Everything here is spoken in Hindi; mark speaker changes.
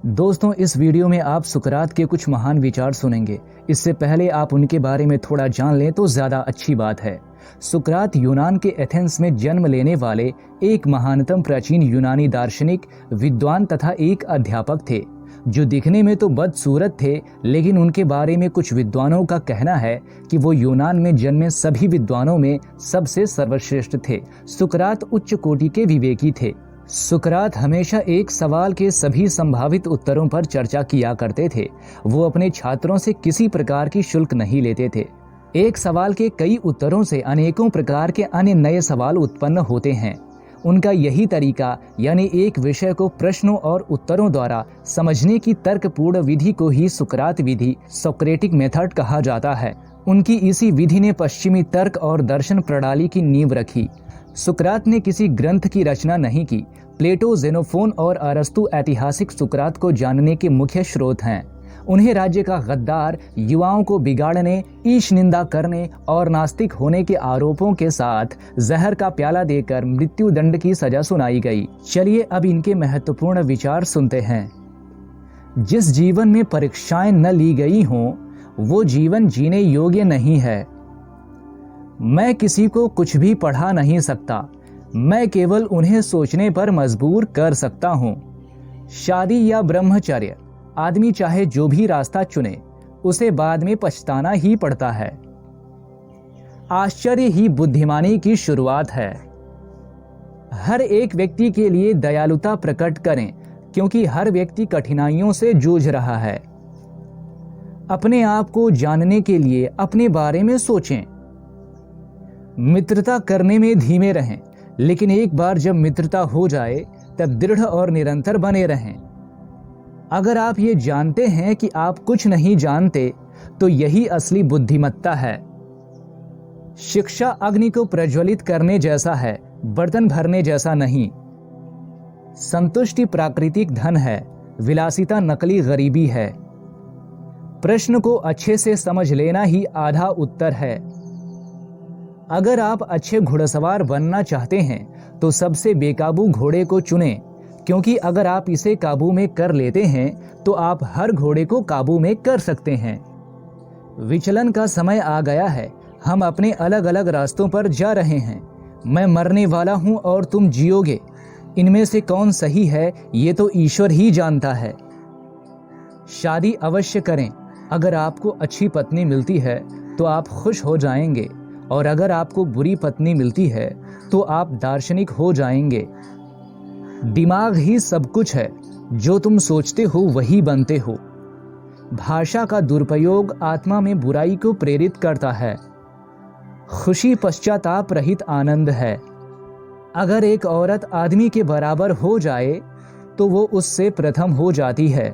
Speaker 1: दोस्तों, इस वीडियो में आप सुकरात के कुछ महान विचार सुनेंगे। इससे पहले आप उनके बारे में थोड़ा जान लें तो ज्यादा अच्छी बात है। सुकरात यूनान के एथेंस में जन्म लेने वाले एक महानतम प्राचीन यूनानी दार्शनिक, विद्वान तथा एक अध्यापक थे, जो दिखने में तो बदसूरत थे, लेकिन उनके बारे में कुछ विद्वानों का कहना है कि वो यूनान में जन्मे सभी विद्वानों में सबसे सर्वश्रेष्ठ थे। सुकरात उच्च कोटि के विवेकी थे। सुकरात हमेशा एक सवाल के सभी संभावित उत्तरों पर चर्चा किया करते थे। वो अपने छात्रों से किसी प्रकार की शुल्क नहीं लेते थे। एक सवाल के कई उत्तरों से अनेकों प्रकार के अन्य नए सवाल उत्पन्न होते हैं। उनका यही तरीका, यानी एक विषय को प्रश्नों और उत्तरों द्वारा समझने की तर्कपूर्ण विधि को ही सुकरात विधि, सोक्रेटिक मेथड कहा जाता है। उनकी इसी विधि ने पश्चिमी तर्क और दर्शन प्रणाली की नींव रखी। सुकरात ने किसी ग्रंथ की रचना नहीं की। प्लेटो, जेनोफोन और अरस्तु ऐतिहासिक सुकरात को जानने के मुख्य स्रोत हैं। उन्हें राज्य का गद्दार, युवाओं को बिगाड़ने, ईश निंदा करने और नास्तिक होने के आरोपों के साथ जहर का प्याला देकर मृत्यु दंड की सजा सुनाई गई। चलिए अब इनके महत्वपूर्ण विचार सुनते हैं। जिस जीवन में परीक्षाएं न ली गई हों, वो जीवन जीने योग्य नहीं है। मैं किसी को कुछ भी पढ़ा नहीं सकता, मैं केवल उन्हें सोचने पर मजबूर कर सकता हूँ। शादी या ब्रह्मचर्य, आदमी चाहे जो भी रास्ता चुने, उसे बाद में पछताना ही पड़ता है। आश्चर्य ही बुद्धिमानी की शुरुआत है। हर एक व्यक्ति के लिए दयालुता प्रकट करें, क्योंकि हर व्यक्ति कठिनाइयों से जूझ रहा है। अपने आप को जानने के लिए अपने बारे में सोचें। मित्रता करने में धीमे रहें, लेकिन एक बार जब मित्रता हो जाए तब दृढ़ और निरंतर बने रहें। अगर आप ये जानते हैं कि आप कुछ नहीं जानते, तो यही असली बुद्धिमत्ता है। शिक्षा अग्नि को प्रज्वलित करने जैसा है, बर्तन भरने जैसा नहीं। संतुष्टि प्राकृतिक धन है, विलासिता नकली गरीबी है। प्रश्न को अच्छे से समझ लेना ही आधा उत्तर है। अगर आप अच्छे घुड़सवार बनना चाहते हैं तो सबसे बेकाबू घोड़े को चुनें, क्योंकि अगर आप इसे काबू में कर लेते हैं तो आप हर घोड़े को काबू में कर सकते हैं। विचलन का समय आ गया है। हम अपने अलग अलग रास्तों पर जा रहे हैं। मैं मरने वाला हूं और तुम जियोगे। इनमें से कौन सही है, ये तो ईश्वर ही जानता है। शादी अवश्य करें। अगर आपको अच्छी पत्नी मिलती है तो आप खुश हो जाएंगे, और अगर आपको बुरी पत्नी मिलती है तो आप दार्शनिक हो जाएंगे। दिमाग ही सब कुछ है, जो तुम सोचते हो वही बनते हो। भाषा का दुरुपयोग आत्मा में बुराई को प्रेरित करता है। खुशी पश्चाताप रहित आनंद है। अगर एक औरत आदमी के बराबर हो जाए तो वो उससे प्रथम हो जाती है।